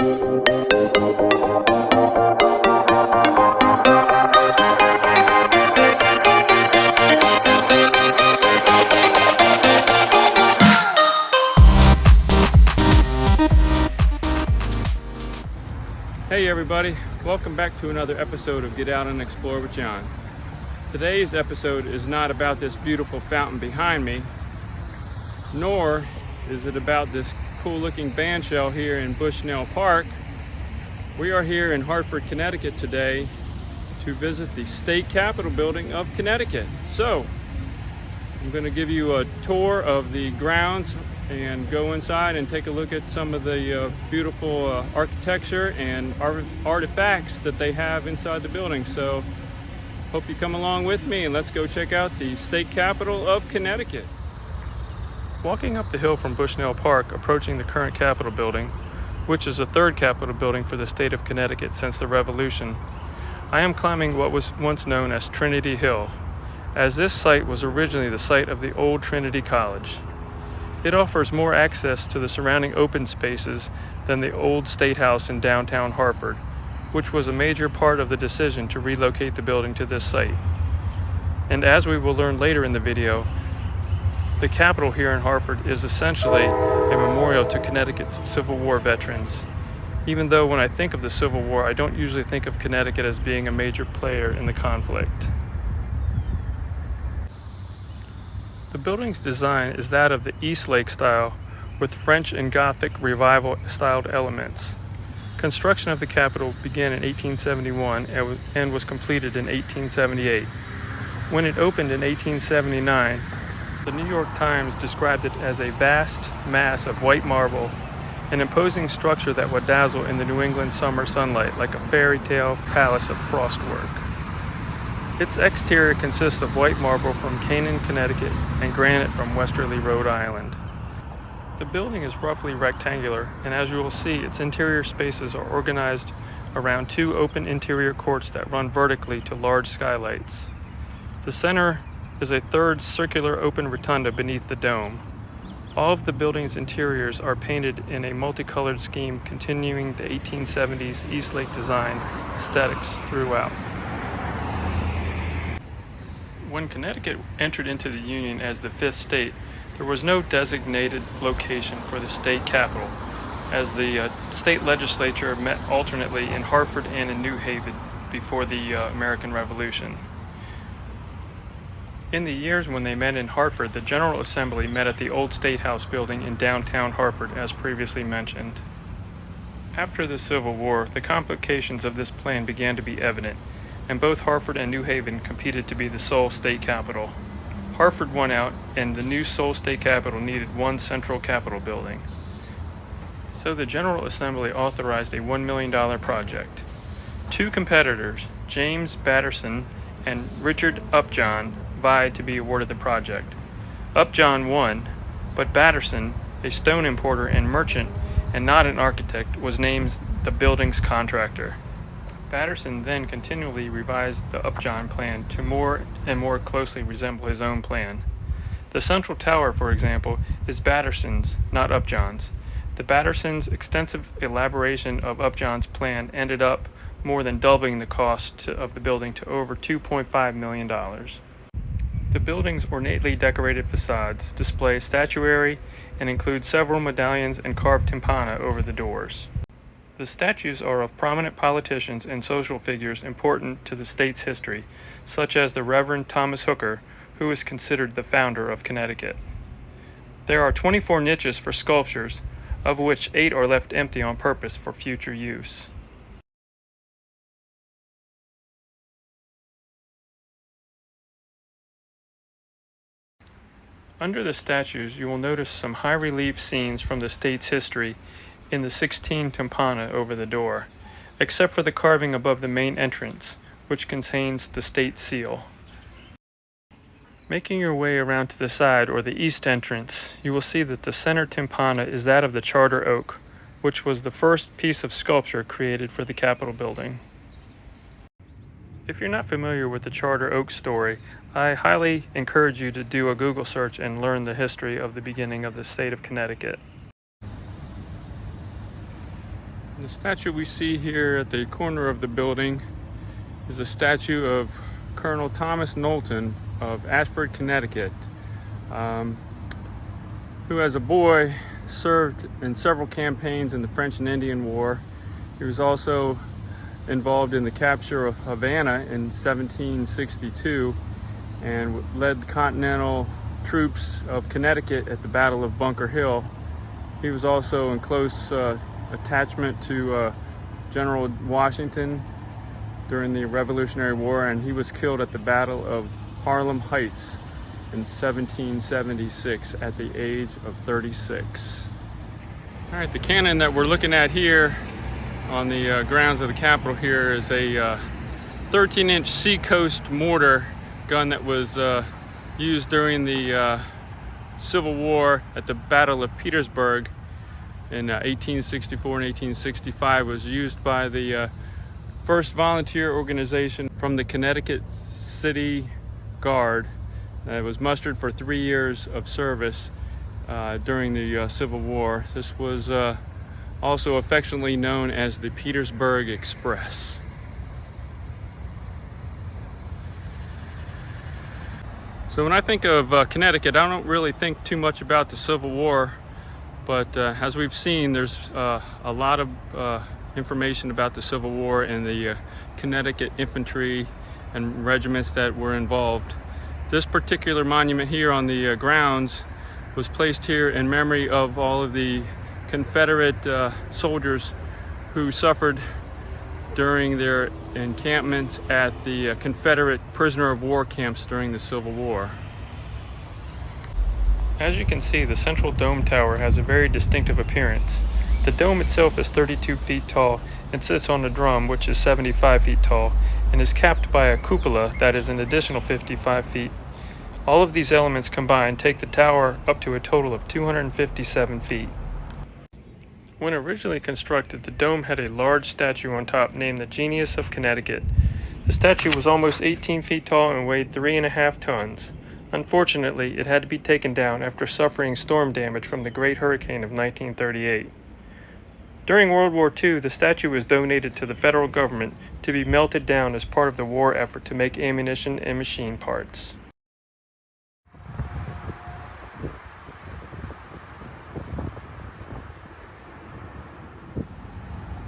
Hey everybody, welcome back to another episode of Get Out and Explore with John. Today's episode is not about this beautiful fountain behind me, nor is it about this cool looking bandshell here in Bushnell Park. We are here in Hartford, Connecticut today to visit the state capitol building of Connecticut. So, I'm going to give you a tour of the grounds and go inside and take a look at some of the beautiful architecture and artifacts that they have inside the building. So hope you come along with me and let's go check out the state capitol of Connecticut. Walking up the hill from Bushnell Park, approaching the current Capitol building, which is the third Capitol building for the state of Connecticut since the Revolution, I am climbing what was once known as Trinity Hill, as this site was originally the site of the old Trinity College. It offers more access to the surrounding open spaces than the old State House in downtown Hartford, which was a major part of the decision to relocate the building to this site. And as we will learn later in the video, the Capitol here in Hartford is essentially a memorial to Connecticut's Civil War veterans. Even though when I think of the Civil War, I don't usually think of Connecticut as being a major player in the conflict. The building's design is that of the East Lake style with French and Gothic Revival styled elements. Construction of the Capitol began in 1871 and was completed in 1878. When it opened in 1879, the New York Times described it as a vast mass of white marble, an imposing structure that would dazzle in the New England summer sunlight like a fairy tale palace of frostwork. Its exterior consists of white marble from Canaan, Connecticut, and granite from Westerly, Rhode Island. The building is roughly rectangular, and as you will see, its interior spaces are organized around two open interior courts that run vertically to large skylights. The center is a third circular open rotunda beneath the dome. All of the building's interiors are painted in a multicolored scheme continuing the 1870s East Lake design aesthetics throughout. When Connecticut entered into the Union as the fifth state, there was no designated location for the state capitol, as the state legislature met alternately in Hartford and in New Haven before the American Revolution. In the years when they met in Hartford, the General Assembly met at the old State House building in downtown Hartford, as previously mentioned. After the Civil War, the complications of this plan began to be evident, and both Hartford and New Haven competed to be the sole state capital. Hartford won out, and the new sole state capital needed one central capitol building. So the General Assembly authorized a $1 million project. Two competitors, James Batterson and Richard Upjohn, vied to be awarded the project. Upjohn won, but Batterson, a stone importer and merchant and not an architect, was named the building's contractor. Batterson then continually revised the Upjohn plan to more and more closely resemble his own plan. The central tower, for example, is Batterson's, not Upjohn's. The Batterson's extensive elaboration of Upjohn's plan ended up more than doubling the cost of the building to over $2.5 million. The building's ornately decorated facades display statuary and include several medallions and carved timpana over the doors. The statues are of prominent politicians and social figures important to the state's history, such as the Reverend Thomas Hooker, who is considered the founder of Connecticut. There are 24 niches for sculptures, of which 8 are left empty on purpose for future use. Under the statues, you will notice some high-relief scenes from the state's history in the 16 timpana over the door, except for the carving above the main entrance, which contains the state seal. Making your way around to the side or the east entrance, you will see that the center timpana is that of the charter oak, which was the first piece of sculpture created for the Capitol building. If you're not familiar with the charter oak story, I highly encourage you to do a Google search and learn the history of the beginning of the state of Connecticut. The statue we see here at the corner of the building is a statue of Colonel Thomas Knowlton of Hartford, Connecticut, who as a boy served in several campaigns in the French and Indian War. He was also involved in the capture of Havana in 1762 and led the Continental troops of Connecticut at the Battle of Bunker Hill. He was also in close attachment to General Washington during the Revolutionary War, and he was killed at the Battle of Harlem Heights in 1776 at the age of 36. All right, the cannon that we're looking at here on the grounds of the Capitol here is a 13-inch Seacoast mortar gun that was used during the Civil War at the Battle of Petersburg in 1864 and 1865. It was used by the first volunteer organization from the Connecticut City Guard. It was mustered for 3 years of service during the Civil War. This was also affectionately known as the Petersburg Express. So when I think of Connecticut, I don't really think too much about the Civil War, but as we've seen, there's a lot of information about the Civil War and the Connecticut infantry and regiments that were involved. This particular monument here on the grounds was placed here in memory of all of the Confederate soldiers who suffered during their encampments at the Confederate prisoner of war camps during the Civil War. As you can see, the central dome tower has a very distinctive appearance. The dome itself is 32 feet tall and sits on a drum which is 75 feet tall and is capped by a cupola that is an additional 55 feet. All of these elements combined take the tower up to a total of 257 feet. When originally constructed, the dome had a large statue on top named the Genius of Connecticut. The statue was almost 18 feet tall and weighed 3.5 tons. Unfortunately, it had to be taken down after suffering storm damage from the Great Hurricane of 1938. During World War II, the statue was donated to the federal government to be melted down as part of the war effort to make ammunition and machine parts.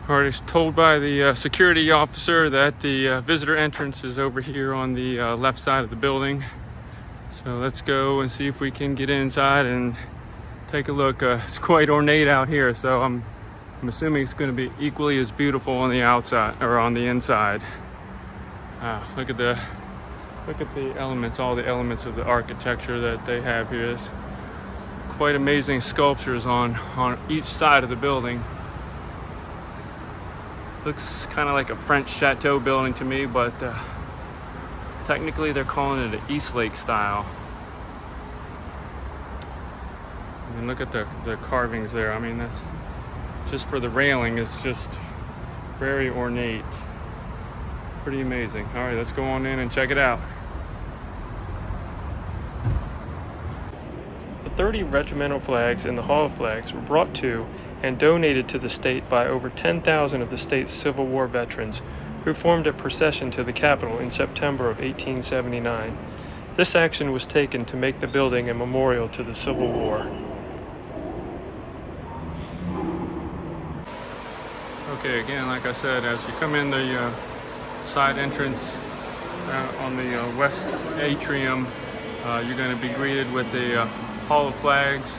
I was told by the security officer that the visitor entrance is over here on the left side of the building. So let's go and see if we can get inside and take a look. It's quite ornate out here, so I'm assuming it's going to be equally as beautiful on the outside or on the inside. Look at the elements, all the elements of the architecture that they have here. There's quite amazing sculptures on each side of the building. Looks kind of like a French chateau building to me, but technically they're calling it an Eastlake style. I mean, look at the carvings there. I mean, that's just for the railing. It's just very ornate. Pretty amazing. All right, let's go on in and check it out. The 30 regimental flags in the Hall of Flags were brought to and donated to the state by over 10,000 of the state's Civil War veterans who formed a procession to the Capitol in September of 1879. This action was taken to make the building a memorial to the Civil War. Okay, again, like I said, as you come in the side entrance on the west atrium, you're going to be greeted with the Hall of Flags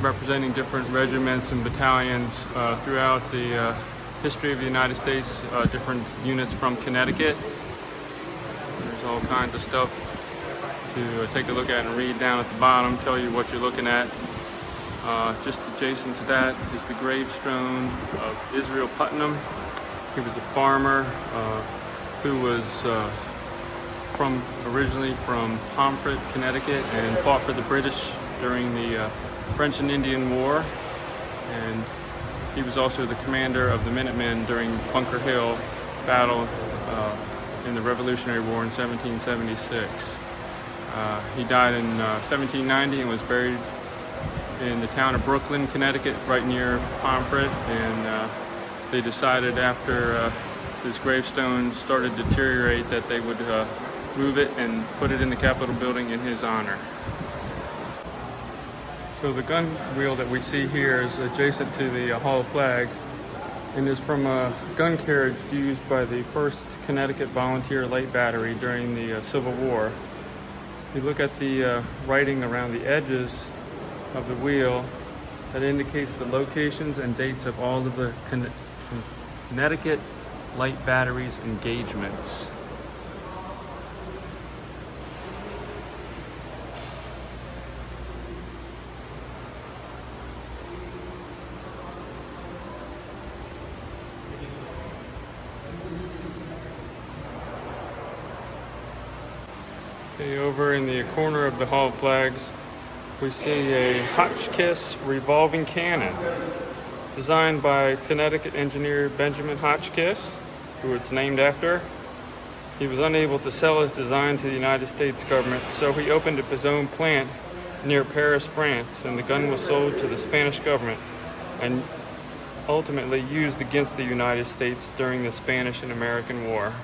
representing different regiments and battalions throughout the history of the United States, different units from Connecticut. There's all kinds of stuff to take a look at and read down at the bottom, tell you what you're looking at. Just adjacent to that is the gravestone of Israel Putnam. He was a farmer who was originally from Hartford, Connecticut, and fought for the British during the French and Indian War, and he was also the commander of the Minutemen during Bunker Hill battle in the Revolutionary War in 1776. He died in 1790 and was buried in the town of Brooklyn, Connecticut, right near Hartford, and they decided after his gravestone started to deteriorate that they would move it and put it in the Capitol building in his honor. So the gun wheel that we see here is adjacent to the Hall of Flags and is from a gun carriage used by the 1st Connecticut Volunteer Light Battery during the Civil War. You look at the writing around the edges of the wheel that indicates the locations and dates of all of the Connecticut Light Battery's engagements. Okay, over in the corner of the Hall of Flags, we see a Hotchkiss revolving cannon designed by Connecticut engineer Benjamin Hotchkiss, who it's named after. He was unable to sell his design to the United States government, so he opened up his own plant near Paris, France, and the gun was sold to the Spanish government and ultimately used against the United States during the Spanish and American War.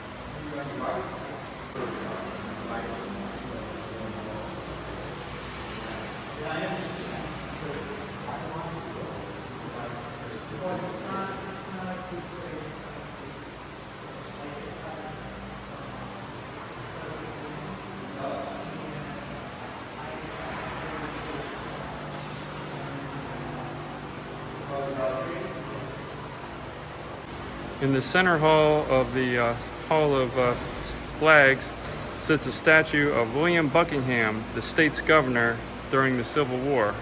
In the center hall of the Hall of Flags sits a statue of William Buckingham, the state's governor during the Civil War.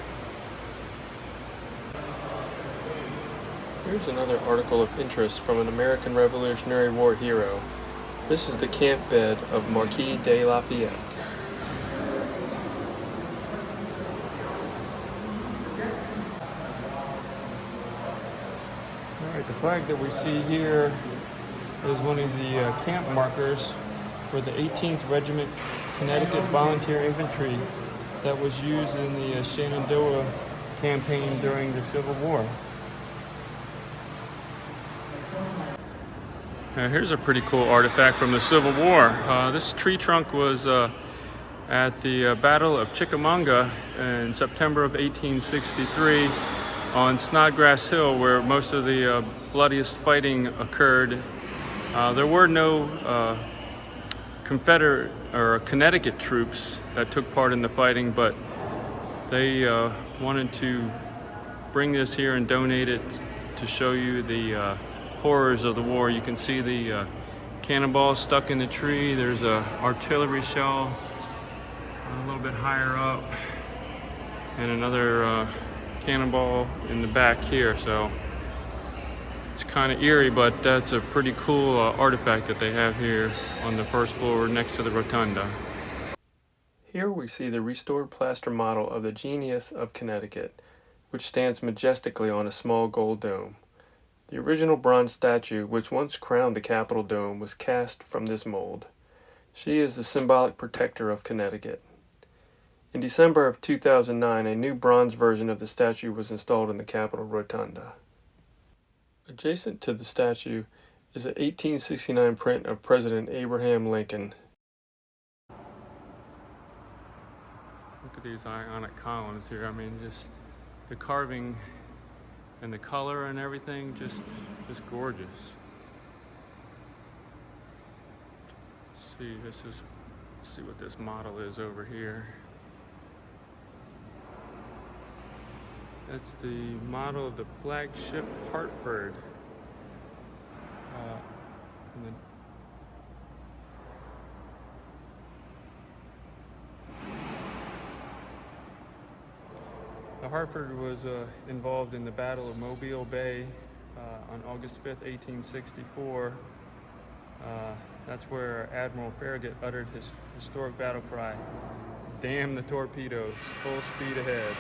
Here's another article of interest from an American Revolutionary War hero. This is the camp bed of Marquis de Lafayette. Alright, the flag that we see here is one of the camp markers for the 18th Regiment Connecticut Volunteer Infantry that was used in the Shenandoah campaign during the Civil War. Here's a pretty cool artifact from the Civil War. This tree trunk was at the Battle of Chickamauga in September of 1863 on Snodgrass Hill, where most of the bloodiest fighting occurred. There were no Confederate or Connecticut troops that took part in the fighting, but they wanted to bring this here and donate it to show you the horrors of the war. You can see the cannonball stuck in the tree. There's a artillery shell a little bit higher up, and another cannonball in the back here. So it's kind of eerie, but that's a pretty cool artifact that they have here on the first floor next to the Rotunda. Here we see the restored plaster model of the Genius of Connecticut, which stands majestically on a small gold dome. The original bronze statue, which once crowned the Capitol dome, was cast from this mold. She is the symbolic protector of Connecticut. In December of 2009, a new bronze version of the statue was installed in the Capitol Rotunda. Adjacent to the statue is an 1869 print of President Abraham Lincoln. Look at these Ionic columns here. I mean, just the carving and the color and everything, just gorgeous. Let's see what this model is over here. That's the model of the flagship Hartford. The Hartford was involved in the Battle of Mobile Bay on August 5th, 1864. That's where Admiral Farragut uttered his historic battle cry, "Damn the torpedoes, full speed ahead."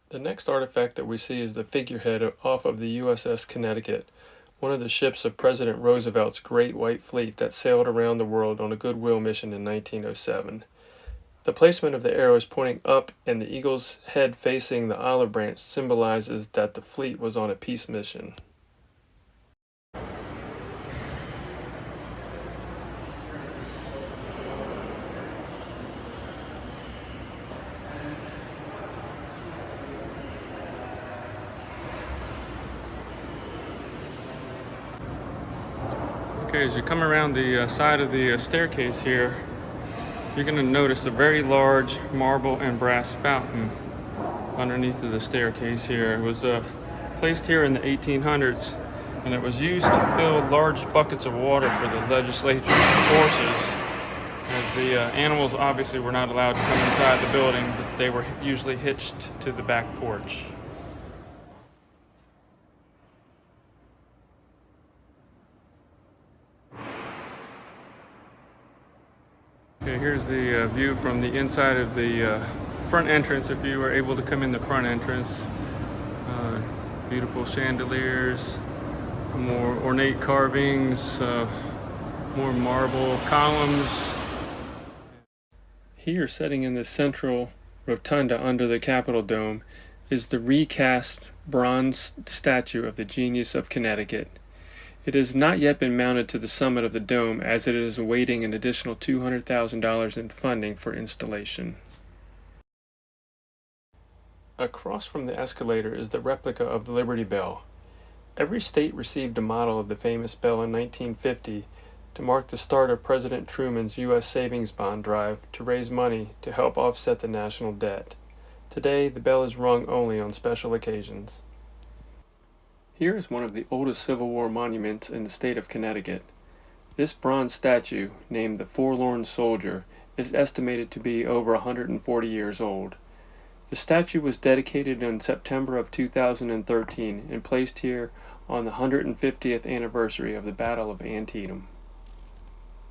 The next artifact that we see is the figurehead off of the USS Connecticut, one of the ships of President Roosevelt's Great White Fleet that sailed around the world on a goodwill mission in 1907. The placement of the arrows pointing up and the eagle's head facing the olive branch symbolizes that the fleet was on a peace mission. Okay, as you come around the side of the staircase here, you're going to notice a very large marble and brass fountain underneath of the staircase here. It was placed here in the 1800s, and it was used to fill large buckets of water for the legislature's horses, as the animals obviously were not allowed to come inside the building, but they were usually hitched to the back porch. Okay, here's the view from the inside of the front entrance, if you were able to come in the front entrance. Beautiful chandeliers, more ornate carvings, more marble columns. Here, sitting in the central rotunda under the Capitol dome, is the recast bronze statue of the genius of Connecticut. It has not yet been mounted to the summit of the dome, as it is awaiting an additional $200,000 in funding for installation. Across from the escalator is the replica of the Liberty Bell. Every state received a model of the famous bell in 1950 to mark the start of President Truman's U.S. savings bond drive to raise money to help offset the national debt. Today, the bell is rung only on special occasions. Here is one of the oldest Civil War monuments in the state of Connecticut. This bronze statue, named the Forlorn Soldier, is estimated to be over 140 years old. The statue was dedicated in September of 2013 and placed here on the 150th anniversary of the Battle of Antietam.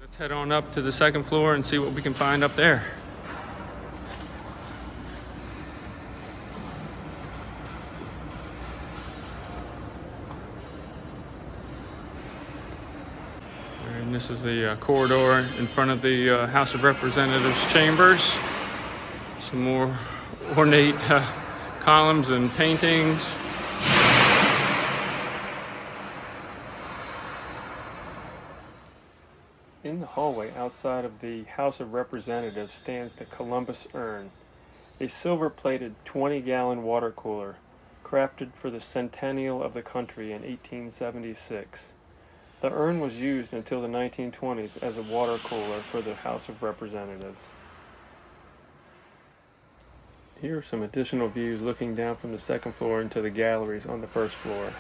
Let's head on up to the second floor and see what we can find up there. And this is the corridor in front of the House of Representatives chambers. Some more ornate columns and paintings. In the hallway outside of the House of Representatives stands the Columbus Urn, a silver-plated 20-gallon water cooler crafted for the centennial of the country in 1876. The urn was used until the 1920s as a water cooler for the House of Representatives. Here are some additional views looking down from the second floor into the galleries on the first floor.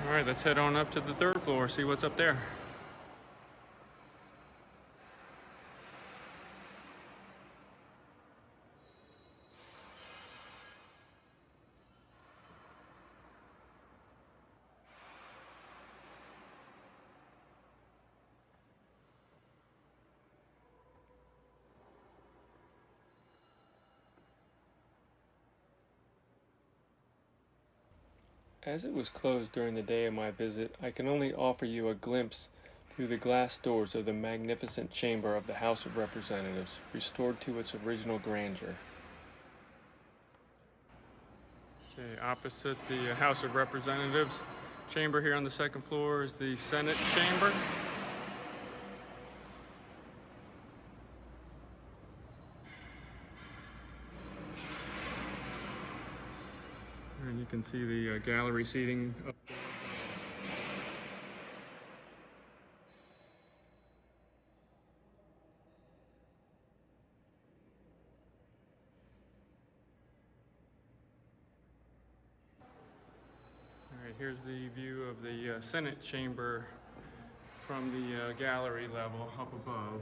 All right, let's head on up to the third floor, see what's up there. As it was closed during the day of my visit, I can only offer you a glimpse through the glass doors of the magnificent chamber of the House of Representatives, restored to its original grandeur. Okay, opposite the House of Representatives chamber here on the second floor is the Senate chamber. And you can see the gallery seating up there. All right, here's the view of the Senate chamber from the gallery level up above.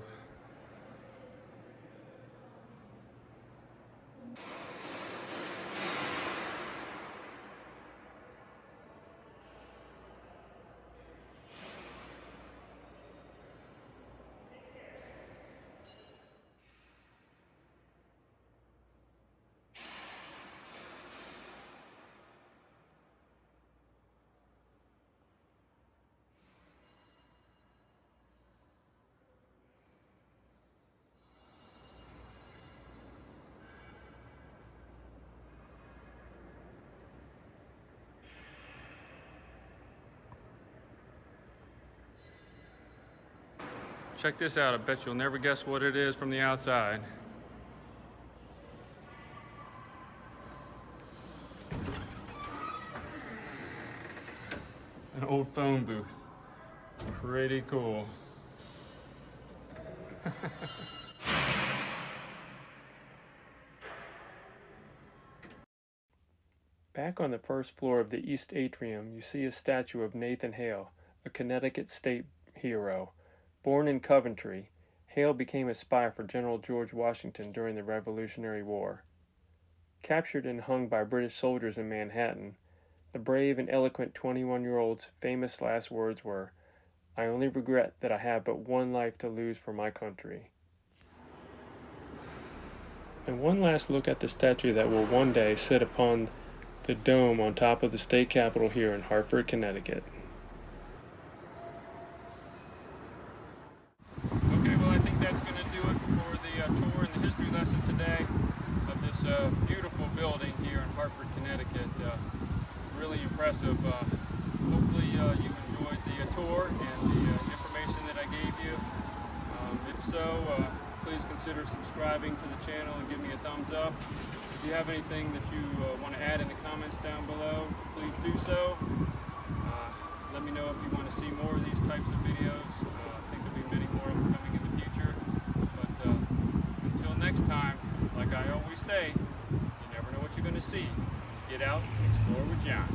Check this out. I bet you'll never guess what it is from the outside. An old phone booth. Pretty cool. Back on the first floor of the East Atrium, you see a statue of Nathan Hale, a Connecticut State hero. Born in Coventry, Hale became a spy for General George Washington during the Revolutionary War. Captured and hung by British soldiers in Manhattan, the brave and eloquent 21-year-old's famous last words were, "I only regret that I have but one life to lose for my country." And one last look at the statue that will one day sit upon the dome on top of the state capitol here in Hartford, Connecticut. Okay, well, I think that's going to do it for the tour and the history lesson today of this beautiful building here in Hartford, Connecticut. Really impressive. Hopefully you enjoyed the tour and the information that I gave you. If so, please consider subscribing to the channel and give me a thumbs up. If you have anything that you want to add in the comments down below, please do so. Let me know if you want to see more of these types of videos. I think there'll be many more of them coming in the future. But until next time, like I always say, you never know what you're going to see. Get out and explore with John.